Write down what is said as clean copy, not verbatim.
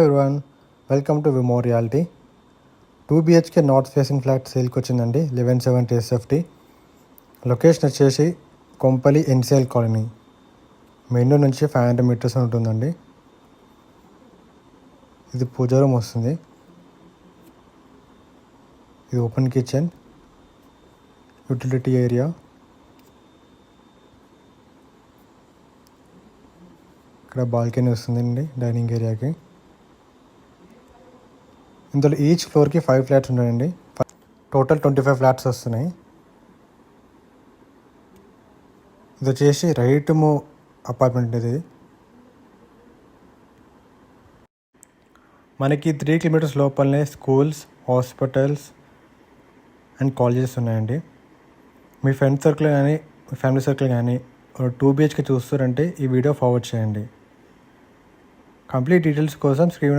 Everyone, welcome to Vimo reality. 2 BHK north facing flat సేల్కి వచ్చిందండి. 1170 SFT. Location వచ్చేసి Kompally NCL colony. Main road నుంచి 500 meters ఉంటుందండి. ఇది పూజ రూమ్ వస్తుంది. ఇది ఓపెన్ కిచెన్, యూటిలిటీ ఏరియా, ఇక్కడ బాల్కనీ వస్తుందండి డైనింగ్ ఏరియాకి. ఇందులో ఈచ్ ఫ్లోర్కి 5 ఫ్లాట్స్ ఉన్నాయండి. టోటల్ 25 ఫ్లాట్స్ వస్తున్నాయి. ఇది వచ్చేసి రైట్ మూవ్ అపార్ట్మెంట్. ఇది మనకి 3 కిలోమీటర్స్ లోపలనే స్కూల్స్, హాస్పిటల్స్ అండ్ కాలేజెస్ ఉన్నాయండి. మీ ఫ్రెండ్ సర్కిల్ కానీ మీ ఫ్యామిలీ సర్కిల్ కానీ 2 BHK చూస్తారంటే ఈ వీడియో ఫార్వర్డ్ చేయండి. కంప్లీట్ డీటెయిల్స్ కోసం స్క్రీన్